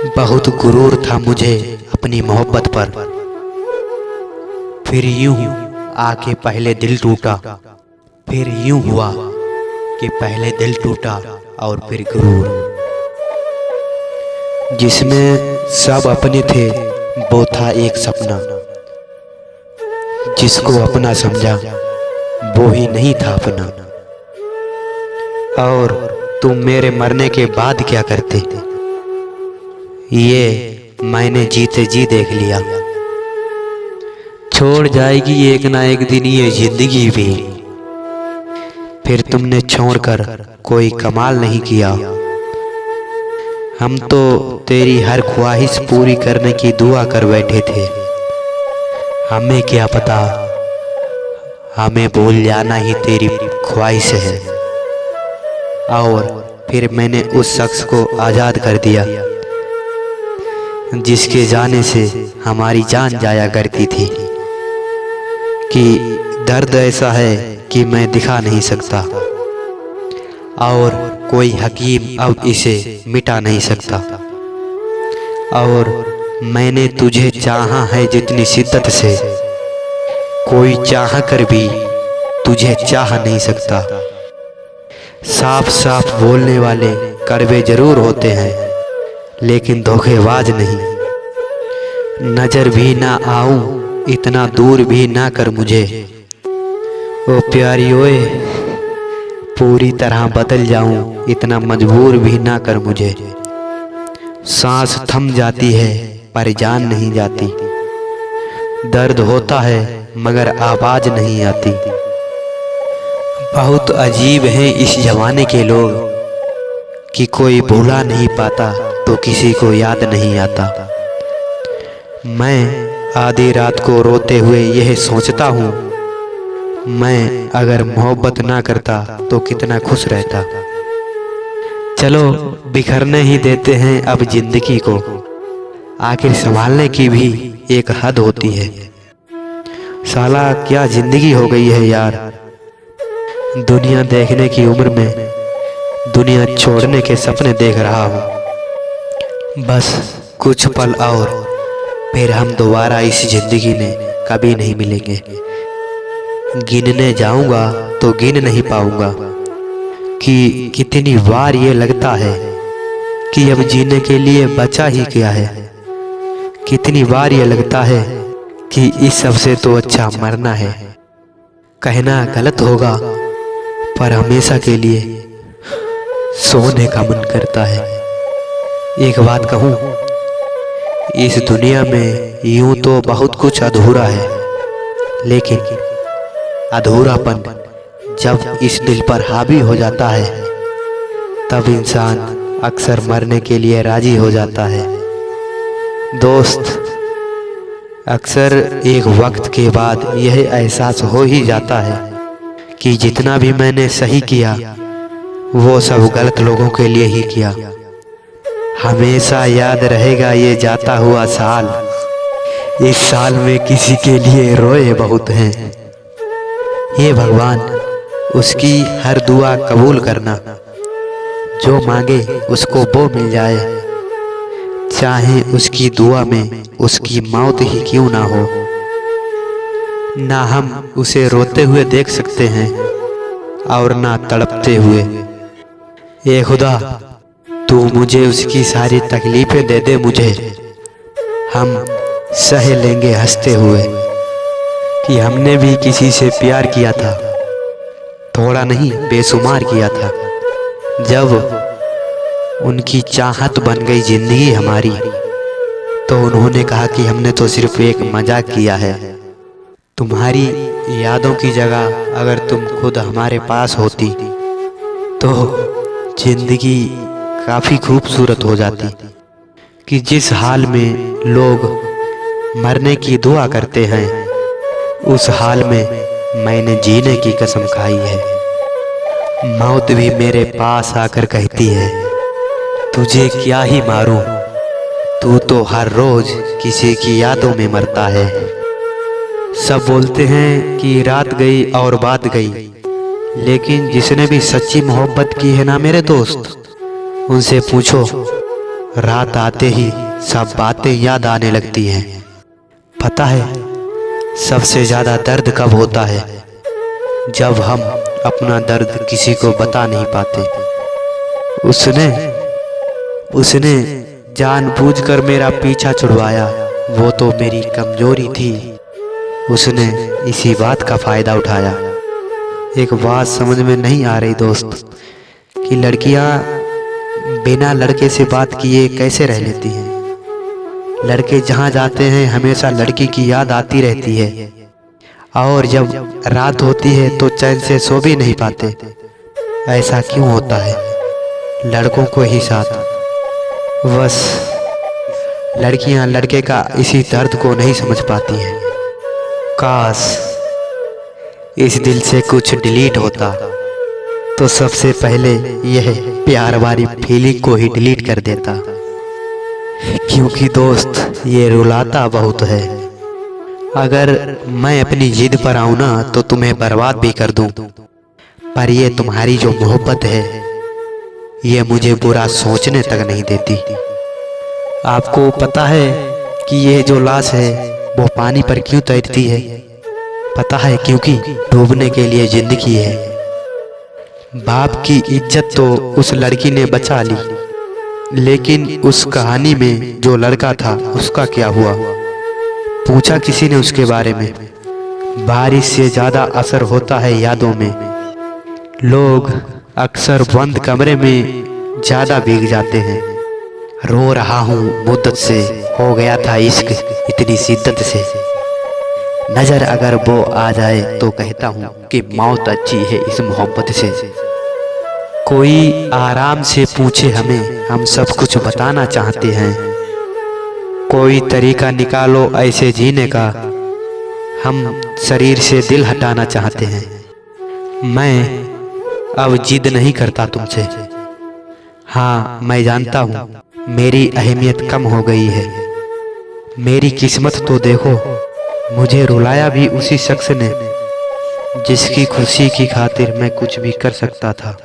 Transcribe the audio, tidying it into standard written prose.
बहुत गुरूर था मुझे अपनी मोहब्बत पर, फिर यूं आके पहले दिल टूटा। फिर यूं हुआ कि पहले दिल टूटा और फिर गुरूर। जिसमें सब अपने थे वो था एक सपना, जिसको अपना समझा वो ही नहीं था अपना। और तुम मेरे मरने के बाद क्या करते, ये मैंने जीते जी देख लिया। छोड़ जाएगी एक ना एक दिन ये जिंदगी भी, फिर तुमने छोड़कर कोई कमाल नहीं किया। हम तो तेरी हर ख्वाहिश पूरी करने की दुआ कर बैठे थे। हमें क्या पता हमें भूल जाना ही तेरी ख्वाहिश है। और फिर मैंने उस शख्स को आज़ाद कर दिया जिसके जाने से हमारी जान जाया करती थी। कि दर्द ऐसा है कि मैं दिखा नहीं सकता, और कोई हकीम अब इसे मिटा नहीं सकता। और मैंने तुझे चाहा है जितनी शिद्दत से, कोई चाह कर भी तुझे चाह नहीं सकता। साफ साफ बोलने वाले कड़वे जरूर होते हैं, लेकिन धोखेबाज नहीं। नजर भी ना आऊं इतना दूर भी ना कर मुझे, ओ प्यारी ओए पूरी तरह बदल जाऊं इतना मजबूर भी ना कर मुझे। सांस थम जाती है पर जान नहीं जाती, दर्द होता है मगर आवाज नहीं आती। बहुत अजीब हैं इस जमाने के लोग कि कोई भुला नहीं पाता तो किसी को याद नहीं आता। मैं आधी रात को रोते हुए यह सोचता हूँ, मैं अगर मोहब्बत ना करता तो कितना खुश रहता। चलो बिखरने ही देते हैं अब जिंदगी को, आखिर संभालने की भी एक हद होती है। साला क्या जिंदगी हो गई है यार, दुनिया देखने की उम्र में दुनिया छोड़ने के सपने देख रहा हूँ। बस कुछ पल और फिर हम दोबारा इस जिंदगी में कभी नहीं मिलेंगे। गिनने जाऊंगा तो गिन नहीं पाऊंगा कि कितनी बार ये लगता है कि अब जीने के लिए बचा ही क्या है। कितनी बार ये लगता है कि इस सब से तो अच्छा मरना है। कहना गलत होगा पर हमेशा के लिए सोने का मन करता है। एक बात कहूँ, इस दुनिया में यूं तो बहुत कुछ अधूरा है, लेकिन अधूरापन जब इस दिल पर हावी हो जाता है तब इंसान अक्सर मरने के लिए राजी हो जाता है। दोस्त, अक्सर एक वक्त के बाद यह एहसास हो ही जाता है कि जितना भी मैंने सही किया वो सब गलत लोगों के लिए ही किया। हमेशा याद रहेगा ये जाता हुआ साल, इस साल में किसी के लिए रोए बहुत हैं। हे भगवान, उसकी हर दुआ कबूल करना, जो मांगे उसको वो मिल जाए, चाहे उसकी दुआ में उसकी मौत ही क्यों ना हो। ना हम उसे रोते हुए देख सकते हैं और ना तड़पते हुए। ए खुदा, तू मुझे उसकी सारी तकलीफें दे दे मुझे, हम सह लेंगे हंसते हुए। कि हमने भी किसी से प्यार किया था, थोड़ा नहीं बेशुमार किया था। जब उनकी चाहत बन गई जिंदगी हमारी, तो उन्होंने कहा कि हमने तो सिर्फ एक मजाक किया है। तुम्हारी यादों की जगह अगर तुम खुद हमारे पास होती तो जिंदगी काफ़ी खूबसूरत हो जाती। कि जिस हाल में लोग मरने की दुआ करते हैं, उस हाल में मैंने जीने की कसम खाई है। मौत भी मेरे पास आकर कहती है, तुझे क्या ही मारूं, तू तो हर रोज किसी की यादों में मरता है। सब बोलते हैं कि रात गई और बात गई, लेकिन जिसने भी सच्ची मोहब्बत की है ना मेरे दोस्त, उनसे पूछो रात आते ही सब बातें याद आने लगती हैं। पता है सबसे ज्यादा दर्द कब होता है? जब हम अपना दर्द किसी को बता नहीं पाते। उसने जानबूझकर मेरा पीछा छुड़वाया, वो तो मेरी कमजोरी थी। उसने इसी बात का फायदा उठाया। एक बात समझ में नहीं आ रही दोस्त, कि लड़कियां बिना लड़के से बात किए कैसे रह लेती हैं। लड़के जहां जाते हैं हमेशा लड़की की याद आती रहती है, और जब रात होती है तो चैन से सो भी नहीं पाते। ऐसा क्यों होता है? लड़कों को ही साथ, बस लड़कियां लड़के का इसी दर्द को नहीं समझ पाती हैं। काश इस दिल से कुछ डिलीट होता तो सबसे पहले यह प्यार वाली फीलिंग को ही डिलीट कर देता, क्योंकि दोस्त ये रुलाता बहुत है। अगर मैं अपनी जिद पर आऊं ना तो तुम्हें बर्बाद भी कर दूं, पर ये तुम्हारी जो मोहब्बत है ये मुझे बुरा सोचने तक नहीं देती। आपको पता है कि ये जो लाश है वो पानी पर क्यों तैरती है? पता है, क्योंकि डूबने के लिए जिंदगी है। बाप की इज्जत तो उस लड़की ने बचा ली, लेकिन उस कहानी में जो लड़का था उसका क्या हुआ? पूछा किसी ने उसके बारे में? बारिश से ज्यादा असर होता है यादों में। लोग अक्सर बंद कमरे में ज्यादा भीग जाते हैं। रो रहा हूँ मुद्दत से, हो गया था इश्क इतनी शिद्दत से। नजर अगर वो आ जाए तो कहता हूँ कि मौत अच्छी है इस मोहब्बत से। कोई आराम से पूछे हमें, हम सब कुछ बताना चाहते हैं। कोई तरीका निकालो ऐसे जीने का, हम शरीर से दिल हटाना चाहते हैं। मैं अब जिद नहीं करता तुमसे। हाँ, मैं जानता हूँ मेरी अहमियत कम हो गई है। मेरी किस्मत तो देखो, मुझे रुलाया भी उसी शख्स ने जिसकी खुशी की खातिर मैं कुछ भी कर सकता था।